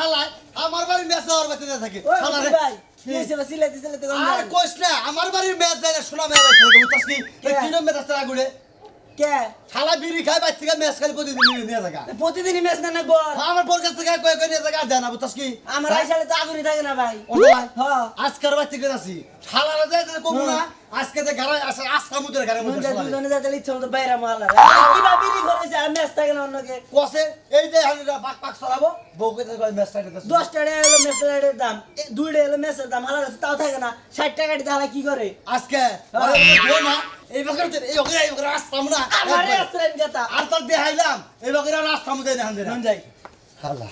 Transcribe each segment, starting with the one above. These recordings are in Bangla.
হালাই আমার বাড়ি ম্যাচ যাওয়ার বাড়িতে থাকে হালারে ভাই কি হইছে সিলাইতে সিলাইতে গন্ধ আর কোশ না আমার বাড়ির ম্যাচ যায় না শোনা মেয়ে বাড়িতে থাকে বুঝছস কি এই তিন ম্যাচ আসতে আগুড়ে কে হালা বিড়ি খায় বাড়ি থেকে ম্যাচ খালি প্রতিদিন নিয়ে থাকা প্রতিদিনই মেস না বল আমার বোর কাছ থেকে কয়ে কয়ে নিয়ে থাকা আর দেয় না বুঝছস কি আমার আইসালে তো আগুনই থাকে না ভাই ওটা হ্যাঁ আজকের বাড়ি থেকে আসি হালারে যায় কমু না আজকে যে গাড়ি আসে আস্তা মুদের গাড়ি মন মধ্যে যায় দুজনে যাতে ইচ্ছা মতো বাইরে মালা কি বা বিড়ি করেছে আর মেস থাকে না অন্যকে কসে এই যে হালিরা পাক পাক চলাবো বউকে তো ম্যাচ টাইতে 10 টাকা এলো মেসের দাম 2 টাকা এলো মেসের দাম হালা তাও থাকে না 60 টাকা দিতে হালা কি করে আজকে না এই বছর এই বছর আসতাম না আমারে আসলেন কথা আর তো দেখাইলাম এই বছর রাস্তা মুদে না হান্দে মন যাই হালা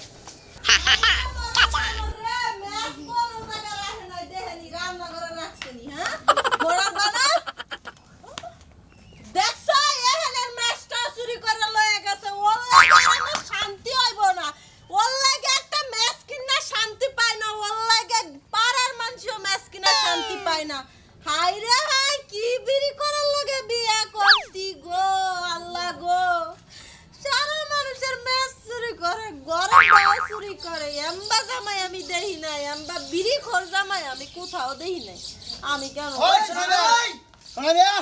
আমি কেন ওই শোনামিয়া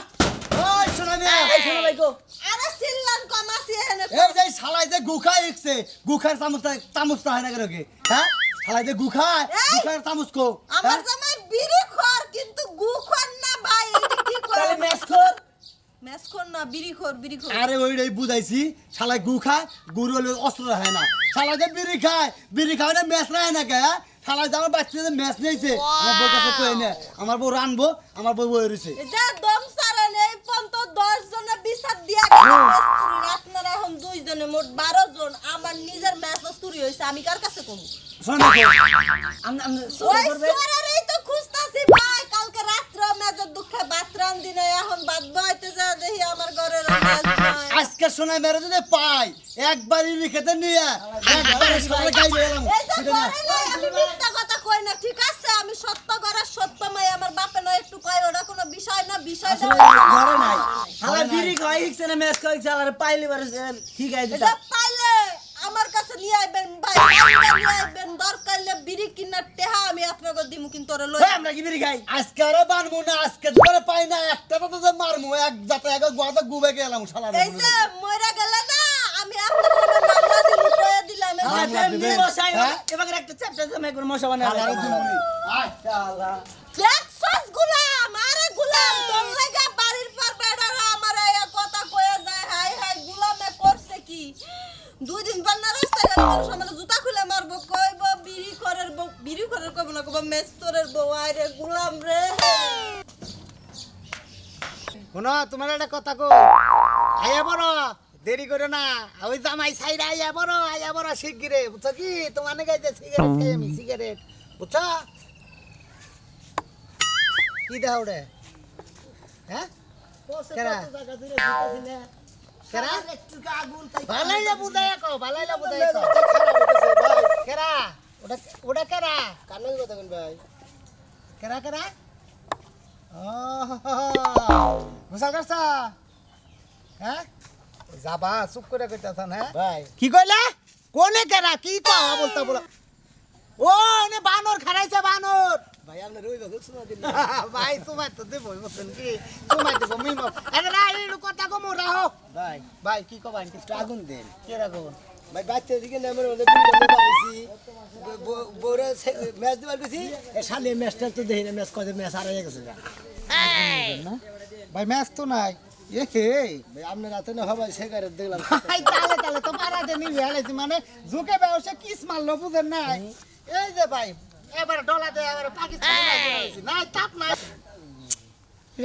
ওই শোনামিয়া এই শোনো ভাই গো আরে সিল্লান কমাসি এনে এই যে শালাই যে গুখা ইকছে গুখার চামচটা হয় না কেন কি হ্যাঁ শালাই যে গুখার চামচ কো আমার জামাই বিড়ি খোর কিন্তু গু খোর না ভাই এটা কি করে তাহলে মেস খোর মেস খোর না বিড়ি খোর আরে ওইটাই বুঝাইছি শালাই গুখা গুরু হলে অস্ত্র হয় না শালাই যে বিড়ি খায় না ম্যাচ রায় না কে শালাই যে আমার বাচ্চাদের ম্যাচ নিয়েছে আমার বউ কাছে কই না আমার বউ রানবো আমার বউ বই রইছে যা দম সারান এই পন্ত 10 জনে বিচার দিয়া আপনারা এখন 2 জনে মোট 12 জন আমার নিজের ম্যাচ চুরি হইছে আমি কার কাছে কম শোন না আমি ওই সোরারই তো খুঁজতাছি ভাই কালকে রাত্রে ম্যাচের দুঃখে বাতরান দিনে এখন বাদ বাইতে যা দেখি আমার ঘরের ম্যাচ নাই আজকে শোনা মেরে যদি পাই একবারই লিখেতে নিয়ে একবারে সবাই গাই গেলাম এই যে ঘরে নাই আমি মিথ্যা কথা কই না ঠিক আছে আমি সত্য ঘরের সত্য মাই আমার বাপে নয় একটু কই ওটা কোনো বিষয় না বিষয়টা ঘরে নাই হালা বিড়ি খাই হিকছে না মেস খাই চালারে পাইলি বারে ঠিক আছে এটা পাইলে আমার কাছে নিয়ে আইবেন ভাই নিয়ে আইবেন দরকারলে বিড়ি কিনা টেহা আমি আপনাকে দিমু কিন্তু ওরে লই আমরা কি বিড়ি খাই আজকে আরে বানবো না আজকে ধরে পাই না একটা তো যে মারমু এক যাতে এক গোয়াতে গুবে গেলাম শালা এই যে মইরা গেলে না আমি আপনার নামে মামলা দিমু কয়ে দিলাম এবার একটা চ্যাপ্টার জমা করে মশা বানায় শালারে দিমুনি আয় শালা দেখছস গুলাম আরে গুলাম তোর লাগা বাড়ির পর বেড়ারা আমারে এই কথা কয়ে যায় হাই হাই গুলামে করছে কি 2 দিন পর না রাস্তায় গেল মানুষ আমারে জুতা খুলে মারবো কইব বিড়ি করার কইব না কইব মেস্তরের বউ আরে গুলাম রে শোনো তোমার একটা কথা কো আয়া বড় দেরি করে না ওই জামাই সাইড আয়া বড় শিগগিরে বুঝছো কি তোমার গাইতে সিগারেট খাই আমি সিগারেট বুঝছো কি দাও রে হ্যাঁ কেরা কেরা ভালাইলা বুঝাই কো কেরা ওটা কেরা কানে কথা বল ভাই কেরা কেরা ও গোসল করছ হ্যাঁ যাবা চুপ করে কইতাছান হ্যাঁ ভাই কি কইলা কোনে কেরা কি তো বলতা বলা ও নে বানর খারাইছে বানর ভাই আপনি রইবা শোনা দিন ভাই তোমার তো দেবই বলছেন কি তোমার দেব মিম আরে না এই কথা কমু রাহো ভাই ভাই কি কবান কি একটু আগুন দেন কে রাখো ভাই বাচ্চা দিকে নামের মধ্যে দুটো পাইছি বড় ম্যাচ দিবার গেছি এ শালে ম্যাচটা তো দেই না ম্যাচ কবে ম্যাচ হারিয়ে গেছে না ভাই ম্যাচ তো নাই এ হে ভাই আপনার রাতে না হবে সিগারেট দেখলাম ভাই তালে তো পারাতে নিয়ে হেলাইছি মানে ঝুঁকে ব্যবসা কিস মারলো বুঝেন নাই এই যে ভাই এবারে ডলাতে এবারে পাকিস্তানে মাইছি নাই তাপ নাই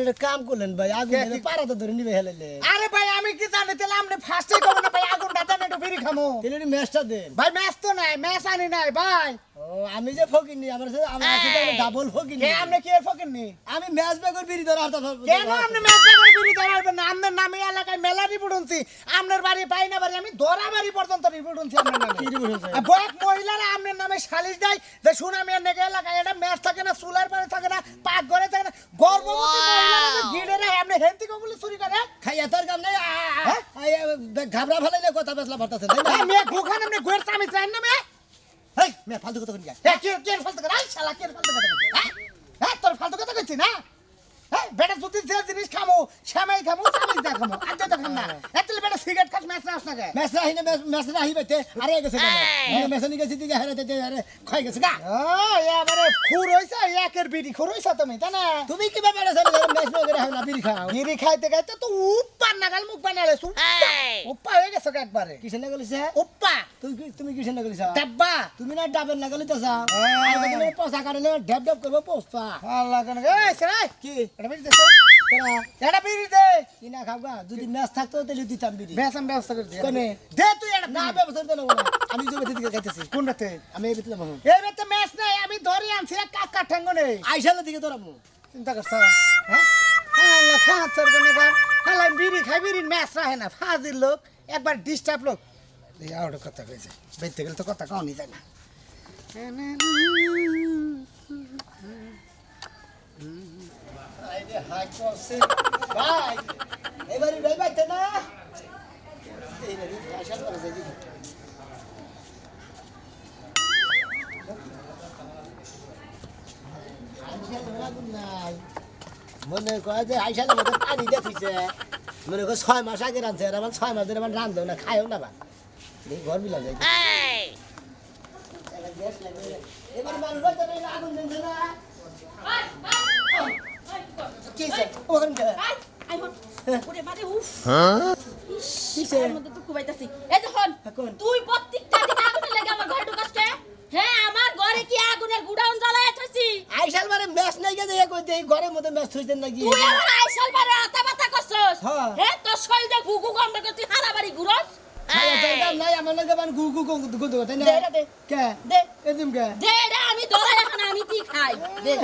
এটা কাম করলেন ভাই আগুন পারাতে ধরে নিবে হেলাইলে আরে ভাই আমি কি জানি তাহলে আপনি ফার্স্টে কব না ভাই আগুনটা দেন একটু বিড়ি খামো তাহলে ম্যাচটা দেন ভাই ম্যাচ তো নাই ম্যাচ আনি নাই ভাই ও আমি যে ফকিনি আমার সাথে ডাবল ফকিনি কে আপনি কি ফকিন নি আমি ম্যাচ বেগর বিড়ি ধরে আরতা কেন আপনি ম্যাচ করে বিড়ি ধরাবেন না আপনার নামে এলাকায় মেলা রিপোর্ট উনছি আপনার বাড়ি পাই না বাড়ি আমি ধরা বাড়ি পর্যন্ত রিপোর্ট উনছি আপনার নামে কি রিপোর্ট হইছে? বয়ক মহিলারা আপনার নামে সালিশ দেয় যে সুনামিয়ার নেগে এলাকায় এটা ম্যাচ থাকে না চুলার পারে থাকে না পাক ঘরে থাকে না গর্ভবতী মহিলারা গিড়ে আপনি হেন্তি কবুলি চুরি করে খাইয়া তোর কাম নাই ঘাবড়া ফেলাইলে কথা বেসলা ভাবতাছেন তাই না মেয়ে ঘুখান আপনি ঘুয়ের চামি চাই না মেয়ে হেই মে ফালতু কথা করি হ্যাঁ কে ফালতু কথা আই শালা কে ফালতু কথা কইছিস হ্যাঁ হ্যাঁ তোর ফালতু কথা কইছিস না হ্যাঁ বেটা যদি যে জিনিস খামো শ্যামাই খামো চামিচ দা খামো আর তো খাম না এতলে বেটা সিগারেট খাস ম্যাচ রাস না গে মেস রাহি না মেস রাহি বাইতে আরে গেছে কেন মেস নি গেছে দিকে হারাতে আরে খাই গেছে গা ও এবারে খুর হইছে একের বিড়ি খুর হইছে তুমি তা না তুমি কি ব্যাপার আছে মেস নগরে হয় না বিড়ি খাও বিড়ি খাইতে খাইতে তো উপ্পার নাগাল মুখ বানালে উপ্পা হয়ে গেছে একবারে কিসের না গলিছে উপ্পা তুমি কিসের না গলিছা ডাব্বা তুমি না ডাবের না গলিতে যাও আর তুমি পয়সা কাটলে ঢেপ ঢেপ করবো পোস্তা আল্লাহ কেন এই সেরাই কি এটা বিড়ি দেছো কেনা এটা বিড়ি দে কিনা খাবা যদি মেস থাকতো তাহলে দিতাম বিড়ি বেসম ব্যবস্থা করে দে কোনে দে তুই এটা না ব্যবস্থা দিতে নেবো না আমি যে বেতে দিকে খাইতেছি কোন রাতে আমি এই বেতে যাবো এই বেতে ম্যাচ নাই আমি ধরে আনছি এক কাকা ঠ্যাঙ্গ নেই আইসালের দিকে তোরাবো চিন্তা করছ হ্যাঁ আল্লাহ খাচ্ছর কোনে কার হালাই বিড়ি খাই বিড়ি ম্যাচ রাহে না ফাজিল লোক একবার ডিস্টার্ব লোক এই আউট কথা কইছে বেতে গেলে তো কথা কওনি যায় না ভাই এবারে ভাই বাইতে না এই রে আইসাল করে যাই দিকে মনে কয় যে আইসালের মধ্যে পানি দেখেছে মনে কয় 6 মাস আগে রাঁধছে আর আমার 6 মাস ধরে আমার রাঁধেও না খায়ও না বা ঘর বিলা যায় এবার মানুষ হয়তো আগুন দিচ্ছে না কি সে ওখানে কিসে এখন তুই প্রত্যেকটা দিন আগুনে লেগে আমার ঘরে ঢুকাস কে? হ্যাঁ, আমার ঘরে কি আগুনের গুডাউন জ্বালায় থইছি? আইসাল মানে ম্যাচ নাই গেছে কই দেই ঘরের মধ্যে ম্যাচ থইছেন নাকি তুই আমার আইসাল বারে আতা বাতা করছস। হ্যাঁ। হ্যাঁ, তোর শরীরে গুগু গন্ধ করে তুই হারা বাড়ি ঘুরস। নাই আমার লাগে মানে গু গু গু গু গু তাই না দে, দে, দে। কে দে। এদিম কে দে রে, আমি ধরে এখন আমি কি খাই? দে।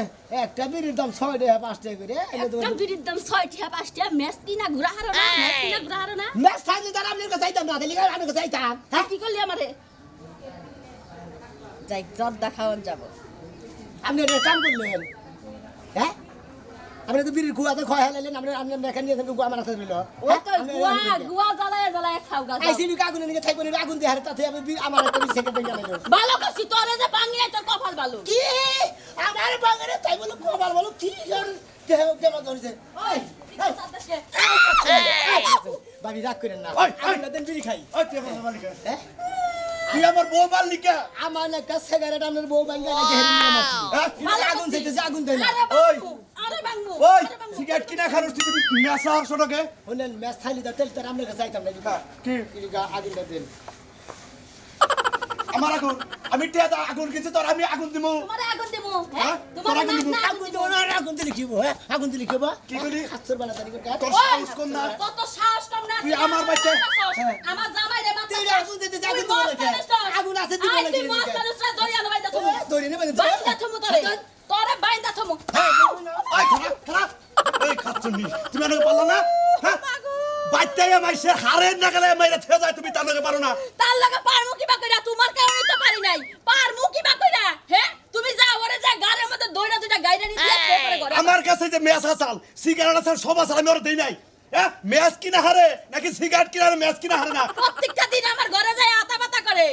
একটা বিড়ির দাম 6 টাকা 5 টাকা করে এলে তো একটা বিড়ির দাম 6 টাকা 5 টাকা, মেস কিনা ঘুরা হারো না, মেস কিনা ঘুরা হারো না। ম্যাচ থাকলে তার আপনার কাছে যাইতাম না তাহলে আমি কাছে যাইতাম তুই কি করলি আমারে? যাই জর্দা খাওয়ান যাব। আপনি এটা কাম করলেন হ্যাঁ আপনি তো বিড়ির কুয়াতে খয় হালাইলেন আপনি আপনি মেকান নিয়ে গুয়া মারা দিল ও তো গুয়া জ্বালায় জ্বালায় খাও গা। আইসিনি আগুন নিয়ে থাকবেন আগুন দিয়ে হারে তাতে আমি আমার একটা সেকেন্ড পেঙ্গা লাগলো ভালো করছি, তোরে যে বাঙিয়ে তোর কপাল ভালো। কি আমার বাগানে তাই বলো কবার বলো কি আর দেহ দেবা করেছে ওই ভাবি রাগ করেন না আমি দেন বিড়ি খাই হ্যাঁ তুই আমার বউ মালিকা আমার না কাছে সিগারেট আমার বউ বাঙ্গা নাকি হেরি নিয়ে মারছি আগুন দিতেছে আগুন দেয় না আরে বাংমু ওই সিগারেট কিনা খানোস তুই নেশা আসোটাকে ওনেন ম্যাচ থাইলি দাও তেল তার আমরা কাছে যাইতাম না কি কি আগুন দেন আমার আগুন আমি টিয়া আগুন কিনছি তোর আমি আগুন দিমু তোমারে আগুন দেবো। হ্যাঁ? হ্যাঁ, তোমার তোর আগুন নাক দেবো। না আগুন দেবো না আগুন দিলে কি হবো হ্যাঁ আগুন দিলে কি হবো কি করলি? খাচ্ছর বানা তারিখ তোর সাহস কম না কত সাহস কম না। তুই আমার বাচ্চা। হ্যাঁ। আমার জামাই রে মাথা। তুই আগুন দিতে আগুন দিবো নাকি আগুন আছে দিব আই নাকি তুই মাস্টার উস্তাদ ধরে আনো বাইদা তুমি। ধরে নেবে বাইদা তুমি তোরে। তোরে বাইদা তুমি। আই খারাপ খারাপ এই খাচ্ছনি তুমি আমাকে পারলা না হ্যাঁ বাচ্চায় মাইছে হারের নাগালে মাইরা থেয়ে যায় তুমি তার নাগালে পারো না তার লাগা পারমু কিবা কইরা, তোমার কারণে তো পারি নাই। পারমু কিবা কইরা? হ্যাঁ, তুমি যা ওরে যা গারের মধ্যে দইরা দুইটা গাইরা নি দিয়া খেয়ে পরে ঘরে। আমার কাছে যে মেস আসাল সিগারেট আসাল সব আসাল আমি ওরা দেই নাই হ্যাঁ ম্যাচ কিনা হারে নাকি সিগারেট কিনা হারে ম্যাচ কিনা হারে না প্রত্যেকটা দিন আমার ঘরে যায় আতা পাতা করে।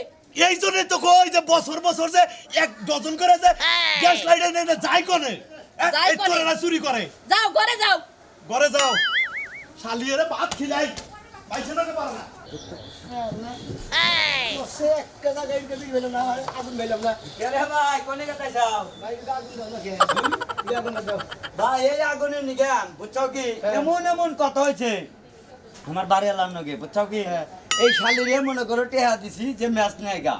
এই জন্যই তো কই যে বছর বছর যে 1 ডজন করে যে গ্যাস লাইটার নিয়ে যাই কোনে যাই এই কোনে। তোরা চুরি করে যাও ঘরে যাও। ঘরে যাও শালিয়ে ভাত খিলাই পাইছে না পারে না সে একটা জায়গায় গেলি হলো না আগুন মেলাম না কেরে ভাই কোনে কথা যাও ভাই আগুন দাও নাকি আগুন দাও ভাই এই আগুনের নিগান বুঝছো কি এমন এমন কথা হয়েছে আমার বাড়ি এলাম নাকি বুঝছো কি এই শালিরে মনে করো টেহা দিছি যে ম্যাচ নাইগা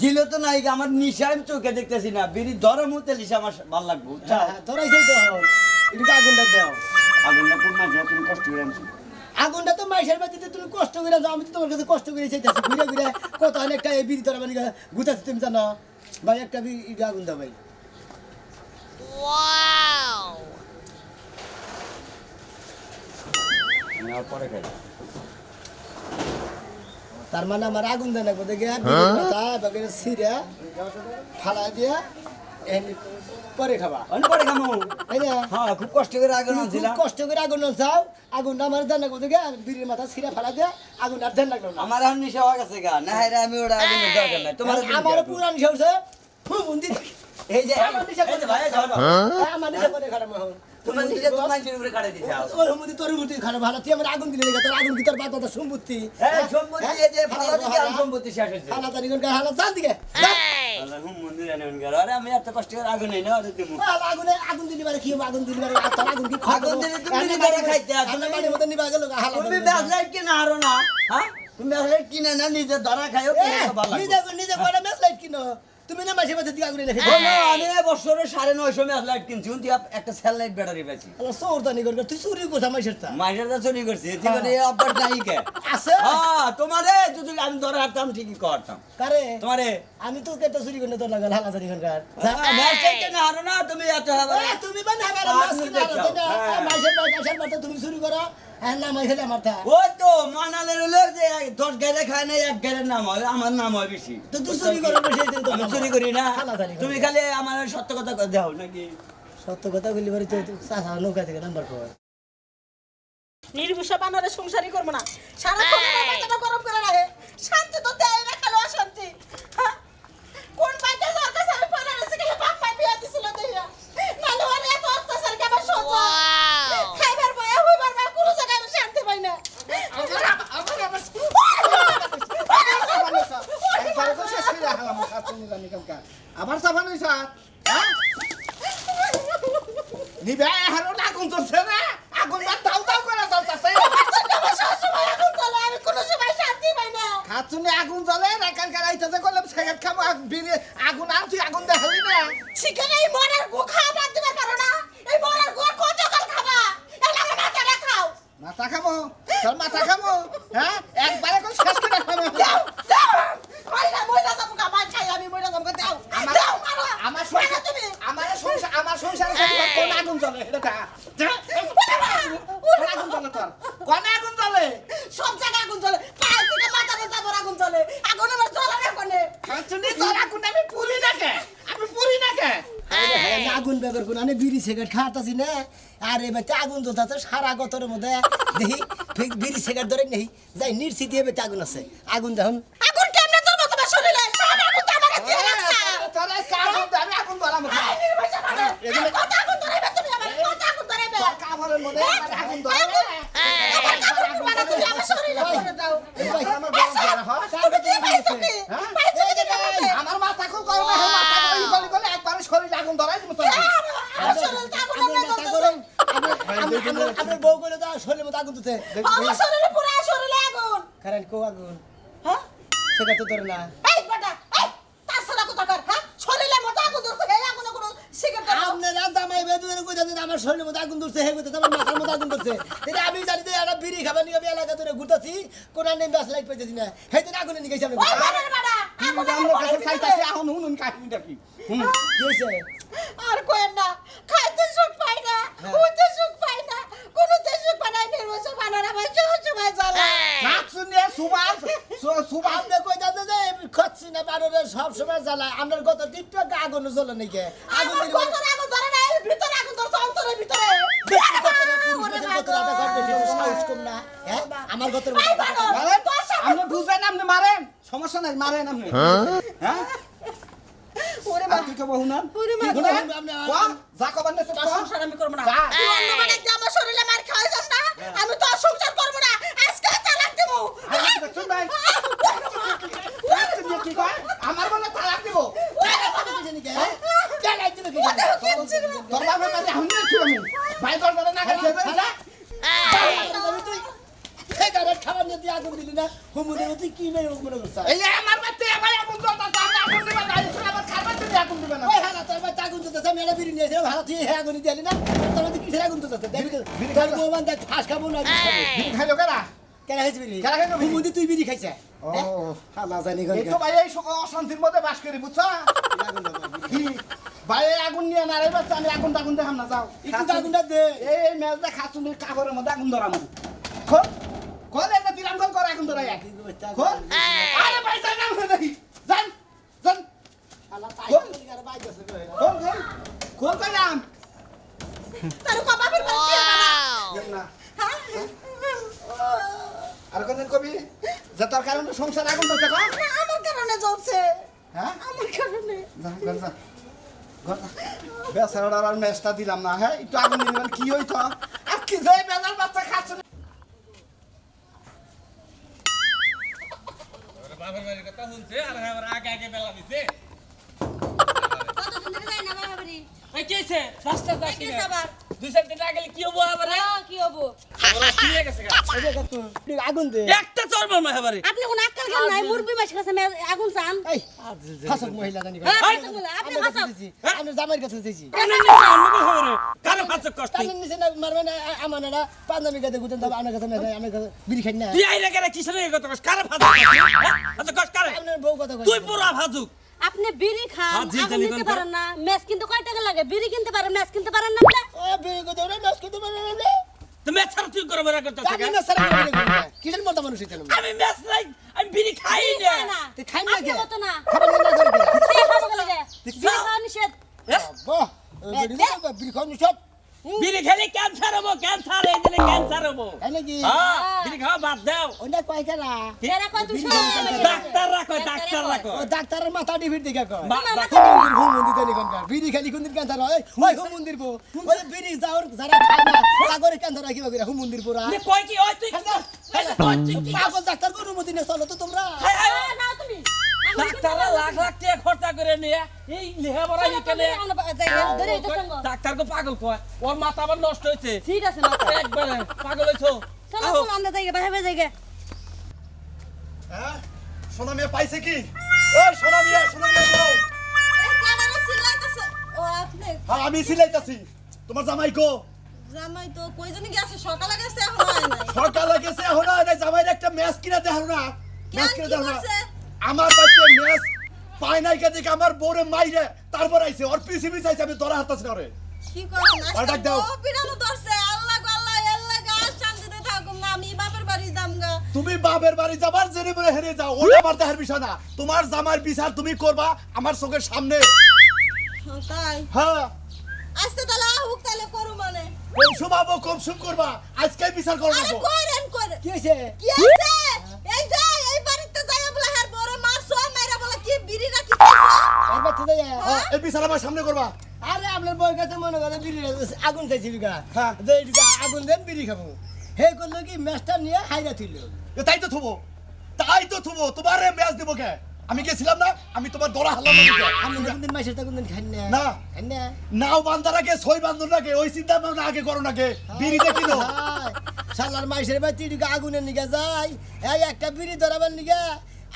দিল তো নাইগা আমার নিশা আমি চোখে দেখতেছি না বিড়ি ধরে মুতে লিসা আমার ভালো লাগবে বুঝছো ধরাইছেই তো এদিকে আগুনটা দাও আগুনটা কোন মাঝে তুমি কষ্ট করে আনছো আগুনটা তো মাইশের বাড়িতে তুমি কষ্ট করে যাও আমি তো তোমার কাছে কষ্ট করে চাইতেছি ঘুরে ঘুরে কত হলে একটা বিড়ি তোরা মানে গুতাচ্ছি তুমি জানো ভাই একটা বিড়ি আগুন দাও ভাই আমি আর পরে খাই তার মানে আমার আগুন দেয় না দেখে বিড়ির মাথা বাগের সিরা ফালা দিয়া এমনি পরে খাবা অনেক পরে খামু তাই না হ্যাঁ খুব কষ্ট করে আগুন তুমি খুব আনছিলাম কষ্ট করে আগুন চাও আগুনটা আমার দেন লাগবো দেখে বিড়ির মাথা সিরা ফালা দিয়া আগুন আর দেন লাগলো না আমার আর নিশা হয়ে গেছে গা না হাইরা আমি ওটা আগুনের দরকার নাই তোমার আমার পুরান শেষ হুমুন্দি এই যে আমার নিচে এই যে ভাই যাও না। আমার নিচে করে খারাপ মাহন তোমার নিজে তো মানুষের উপরে কাটে দিতে হবে। ওর হুমুন্দি তোর হুমুন্দি খারাপ ভালো তুই আমার আগুন দিলে তোর আগুন কি তোর বাদ সম্পত্তি এই সম্পত্তি এই যে ভালো দিকে আর সম্পত্তি শেষ হয়েছে। হালা তারি কোন হালা জান দিকে আল্লাহ হুম মন্দির জানেন গার আরে আমি এত কষ্ট করে আগুন নেই না ওরে দিমু। আগুন দিলি বারে কি আগুন দিলি বারে তোর আগুন কি আগুন দিলে তুমি নিবারে খাইতে আর তুমি বাড়ির মধ্যে নিবা গেল হালা তুমি ব্যাসলাইট কিনা আরো না হ্যাঁ তুমি ব্যাসলাইট কিনে না নিজে ধরা খাইও কিনে তো ভালো নিজে নিজে করে মেস লাইট কিনো তুমি না মাসে মাসে দিকে আগুন রেখে আমি বছরে 950 ম্যাচ লাইট কিনছি উনি একটা সেল লাইট ব্যাটারি পেয়েছি আল্লাহ সৌরদানি করে তুই চুরি করছ মাসের তা মাইনের দা চুরি করছি জীবনে অভ্যাস নাই কে আছে হ্যাঁ তোমারে যদি আমি ধরে হাঁটতাম ঠিকই করতাম কারে তোমারে আমি তো কেটে চুরি করে তোর লাগাল হালা তারি কোনকার ম্যাচ লাইট না আরো না তুমি এত হবে তুমি বানা হাগার মাস কিনা মাসের পয়সা মাসের তুমি চুরি করো হ্যাঁ না মাই খেলে আমার তা ওই তো মানালের হলো যে 10 গাড়ি খায় না এক গাড়ির নাম হয় আমার নাম হয় বেশি তো তুই চুরি করো বেশি দিন তো আমি চুরি করি না হালাতালি করি। তুমি খালি আমার সত্য কথা দাও নাকি সত্য কথা বলি বাড়ি তো চাষা নৌকা থেকে নাম্বার কর নির্বিষা বানরে সংসারই করবো না সারাক্ষণ আমার মাথাটা গরম করে রাখে শান্তি তো দেয় না খালো অশান্তি হ্যাঁ? কোন বাইতে যার কাছে আমি পড়ে রয়েছি গেলে বাপ মা বিয়া দিছিল দেয়া নালে ওরে এত অত্যাচার কে আমার সহ্য খাইবার বয়া হইবার বয়া কোনো জায়গায় আমি শান্তি পাই না আবার সাফান হইছা নিবে হারো আগুন চলছে না আগুন না দাও দাও করে চলতেছে আমার সবসময় আগুন জ্বলে, আমি কোনো সময় শান্তি পাই না খাতুনে আগুন জ্বলে রাখান কারাইতেছে কলম সিগারেট খাবো আগুন আনছি আগুন দেখালি না চিকেন এই মরার গো খাওয়া বাদ দিতে পারো না এই মরার গো কতকাল খাবা এলাকা মাথাটা খাও মাথা খামো তোর মাথা খামো হ্যাঁ একবারে কোন শেষ করে খামো দাও দাও মাইরা মইরা যাবো গা মার খাই আমি মইরা যাবো গা, দাও দাও মারো আমার মারো তুমি আমার সংসারে কোন আগুন জ্বলে এটা আগুন জ্বলে তোর কোন আগুন জ্বলে সব জায়গায় আগুন জ্বলে পায়ে থেকে মাথা পর্যন্ত আমার আগুন জ্বলে আগুন আমার জ্বলে না কোনে খাতুনে তোর আগুন আমি পুরি না কে আগুন বেগর কোন আমি বিড়ি সিগারেট খাতাছি না আর এবার আগুন জ্বলতাছে সারা গতরের মধ্যে দেখি বিড়ি সিগারেট ধরে নেই যাই নির্সিত দিয়ে আগুন আছে আগুন দেখুন আগুন কেমনে ধরবো তোমার শরীরে সব আগুন তো আমাকে দিয়ে রাখছা তোর আগুন আমি আগুন ধরাম এই নির্বাচন মানে কত আগুন ধরাইবে তুমি আমার কত আগুন ধরাইবে কাপড়ের মধ্যে আগুন ধরে আমার কাপড় মানে তুমি আমার শরীরে ধরে দাও আমার বড় ধরা হয় আমার মাথা খুব গরম হয় মাথা গলি গলি একবার শরীর আগুন ধরাই দিমু তোর আমার বউ কইলো তো শরীরের মধ্যে আগুন দিতে আমার শরীরে পুরো শরীরে আগুন কারণ কো আগুন হ্যাঁ সেটা তো ধরে না এই বেটা এই তার সারা কথা কর হ্যাঁ শরীরে মতো আগুন ধরছে এই আগুনে কোনো সিগারেট আপনারা জামাই বেদুদের কইতাছেন আমার শরীরের মধ্যে আগুন ধরছে হে কইতাছে আমার মাথার মধ্যে আগুন ধরছে এটা আমি জানি যে একটা বিড়ি খাবার নিয়ে আমি এলাকা ধরে ঘুরতাছি কোন নেই ব্যাস লাইট পাইতেছি না হেদিন আগুনে নিয়ে গেছি আমরা ওই বাবার বেটা আগুনে আমরা কাছে খাইতাছি এখন হুনুন কাহিনীটা কি কি হইছে আর কোয়েন না খাইতে সুখ পাই না উঠতে সুখ পাই না কোনোতে সুখ পাই না নির্বাচন বানানো আমার সময় চলে কাকসুনে সুবাস আপনি কইতাছে যে খচ্ছি না বারোরে সব সময় জ্বালায় আমরা গত টিপটা আগুন জ্বলে নাই কে আগুন আমার কত আগুন ধরে না এর ভিতরে আগুন ধরছে অন্তরের ভিতরে আমার গতর এই বানর, তোর সামনে- আপনি বুঝবেন আপনি মারেন সমস্যা নাই মারেন আপনি হ্যাঁ ওরে মা, তুই কে বহু না ওরে মা, কি বলেন? কোয়া, যা কবার না তোর সংসার আমি করবো না। যা। তুই অন্য বাড়িতে গিয়ে আমার শরীরে মার খাওয়াইছিস না? আমি তোর সংসার করবো না। আজকে তালাক দেবো। শুন ভাই কি কয় আমার বলে তালাক দিব তোর বাবার কাছে আমি কি আমি ভাই তোর বলে না খাইছে যা খাবার নিয়ে দিয়ে আগুন দিলি না হুমুদের তুই কি মেয়ে মনে করছিস এই আমার বাচ্চা আমার আগুন জ্বলতাছে আমি আগুন দিবা না আমার খাবার তুই আগুন দিবা না ওই হালা তোর বাচ্চা আগুন জ্বলতাছে আমি এটা বিড়ি নিয়েছি ভালো তুই হে আগুন দিলি না তোর মধ্যে কিসের আগুন জ্বলতাছে দেখবি তোর গোবান দেখ ফাঁস খাবো না বিড়ি খাইলো কেনা কেনা খাইছে বিড়ি কেনা খাইলো হুমুদি তুই বিড়ি খাইছে ও হালা জানি কোন এই তো ভাই এই অশান্তির মধ্যে বাস করি বুঝছ কি ভাই আগুন নিয়ে না রে বাচ্চা আমি আগুন টাগুন দেখাম না যাও একটু আগুনটা দে এই মেজটা খাচুনি কাগরের মধ্যে আগুন ধরামু খোল খোল এটা দিলাম খোল করে আগুন ধরাই খোল আরে ভাই যাই না দেখি যান যান আল্লাহ তাই করে ভাই গেছে খোল খোল খোল কইলাম তোর বাবার বাড়ি কে বানা? দেখ না হ্যাঁ? আর কোনদিন কবি যে তোর কারণে সংসার আগুন ধরছে কম না, আমার কারণে জ্বলছে। হ্যাঁ আমার কারণে যা ঘর যা ঘর যা। বেচারাটার আর ম্যাচটা দিলাম না হ্যাঁ একটু আগুন দিলাম কি হইতো আর কি যে বেজার বাচ্চা খাচ্ছে না। বাবার বাড়ির কথা শুনছে আর আবার আগে আগে বেলা দিছে কতদিন ধরে যাই না বাবা বাড়ি ওই কেছে ফাস্টটা এই দাসি কি আবার দুই চার দিন আগে কি হবো আবার কি হবো ওরা কি হয়ে গেছে গা? এই যে কত আগুন দে একটা চরবার মাহে বাড়ি আপনি কোন আক্কাল জ্ঞান নাই মুরবি মাছ কাছে আগুন চান এই ফাসক মহিলা জানি হ্যাঁ, ফাসক মহিলা, আপনি ফাসক। আমি জামাইয়ের কাছে দিয়েছি কানে নিছে আমাকে হবে কানে ফাঁসক কষ্ট টানের নিচে না মারবে না আমার না পাঞ্জাবি গাতে গুতেন তবে আমার কাছে না আমার কাছে বিড়ি খাই না তুই আইলে গেলে কিসের এই কথা কস কারে ফাঁসক আচ্ছা কস কারে আপনার বউ কথা কয় তুই পুরা ফাঁসুক আপনি বিড়ি খান হ্যাঁ, জি, আগুন জানি দিতে কোন পারেন না ম্যাচ কিন্তু কয় টাকা লাগে বিড়ি কিনতে পারেন ম্যাচ কিনতে পারেন না আপনি? ও বিড়ি কথা ওরে নষ্ট করতে পারে না তুমি ছাড় তুই করে বেরা করতে আমি না সারা কিসের মতো মানুষ হইতাম আমি ম্যাচ নাই আমি বিড়ি খাই বিড়ি না খায় না তুই খাই না আপনি কে? মতো না খাবার না করে সে খাবো লাগে বিড়ি খাওয়া নিষেধ বাহ বিড়ি খাওয়া নিষেধ বিড়ি খেলে ক্যান্সার হবো ক্যান্সার এই দিলে ক্যান্সার হবো তাই নাকি হ্যাঁ বিড়ি খাওয়া বাদ দাও ওটা কয় কেনা এরা কয় তুমি ডাক্তার রাখো ডাক্তার রাখো ও ডাক্তারের মাথা ডিভিট দিকে কয় বা- হুম মন্দির দেনি কোনকার বিড়ি খালি কোনদিন ক্যান্সার হয় ওই হুম মন্দির বো ওই বিড়ি যাওর যারা খায় না তাগরে ক্যান্সার হয় কিবা করে হুম মন্দির পুরা তুই কই কি ওই তুই পাগল ডাক্তার কোন মদিনে চলো তো তোমরা না তুমি ডাক্তাররা লাখ লাখ টাকা খরচা করে নিয়ে এই লেহা বড় এখানে ডাক্তারকে পাগল কয় ওর মাথা আবার নষ্ট হয়েছে ঠিক আছে না একবারে পাগল হইছো চলো চলো আমরা যাই বাইরে যাই গে হ্যাঁ সোনা মেয়ে পাইছে কি এই সোনা মেয়ে বলো এই কানারে সিলাইতেছে ও আপনি হ্যাঁ আমি সিলাইতাছি তোমার জামাই কো জামাই তো কই জানি গেছে সকালে গেছে এখন হয় নাই সকালে গেছে এখন না জামাইর একটা ম্যাচ কিনা দেখাল না ম্যাচ কেন কিনা কি দেখাল না করছে আমার বাচ্চা ম্যাচ পায় নাই কে দেখে আমার বউরে মাইরে তারপর আইছে ওর পিছিয়ে চাইছে আমি ধরা হাতাছি না রে কি করেন আর ডাক দাও। ও পিরানো ধরছে আল্লাহ গো আল্লাহ আল্লাহ গা শান্তিতে থাকুম না আমি বাপের বাড়ি যামগা তুমি বাপের বাড়ি যাবার জেনে বলে হেরে যাও ওটা আমার দেহের বিষয় না তোমার জামার বিচার তুমি করবা আমার চোখের সামনে তাই হ্যাঁ আজকে তাহলে আহুক তাহলে করু মানে কম শুমাবো কম শুম করবা আজকে বিচার করবো আরে কইরেন কইরেন কি হইছে কি আছে এই যে এই বাড়িতে যাইয়া বলে হার বড় মারছো মাইরা বলে কি বিড়ি রাখি খাইছো আর বাচ্চা দেয় হ্যাঁ, এই বিচার আমার সামনে করবা আরে আপনার বই কাছে মনে করে বিড়ি আগুন চাইছি বিঘা হ্যাঁ। যে বিঘা আগুন দেন বিড়ি খাবো হে করলো কি ম্যাচটা নিয়ে হাইরা তুইল তাই তো থুবো তোমার ম্যাচ দেবো কে আমি গেছিলাম না আমি তোমার দরা হালাম না দিতে। আমি কোনদিন মাসের তা কোনদিন খাই না না। খাই না নাও বান্দার আগে সই বান্ধব আগে ওই চিন্তা ভাবনা আগে করো নাকি বিড়ি দেখি না সালার মাসের বাড়ি তিনটা আগুনের নিগে যায় এই একটা বিড়ি ধরাবার নিগে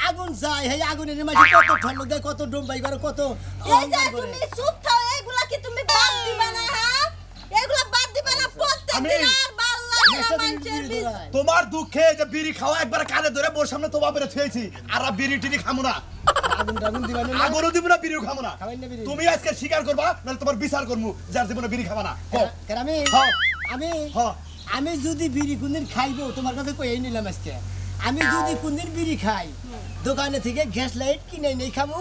আগুন চাই এই আগুনের মাসে কত ঠান্ডা দেয় কত ডুবাই করে কত এই যে অহংকার করে তুমি চুপ থাও এগুলা কি তুমি বাদ দিবা না হ্যাঁ এগুলা বাদ দিবা না প্রত্যেকদিন আমি- আর ভাল লাগে না ম্যাচটা দিন মানুষের বিড়ি বিষ ধরায় তোমার দুঃখে যে বিড়ি খাওয়া একবার কানে ধরে বোর সামনে তোমার বেড়ে থুয়েছি আর বিড়ি টিড়ি খামো না আগুন টাগুন দিবা না আগরও দিব না বিড়িও খামো না খাবেন না বিড়ি তুমি আজকে স্বীকার করবা নাহলে তোমার বিচার করবো যার জীবনে বিড়ি খাবা না কও। কেন আমি হ্যাঁ। আমি হ্যাঁ। আমি যদি বিড়ি কোনদিন খাইবো তোমার কাছে কই নিলাম আজকে আমি যদি কোনদিন বিড়ি খাই দোকানে থেকে গ্যাস লাইট কিনে নেই খামু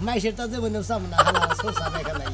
মাইসের তা দেবো না সামনা হালা সোসা দেখা নাই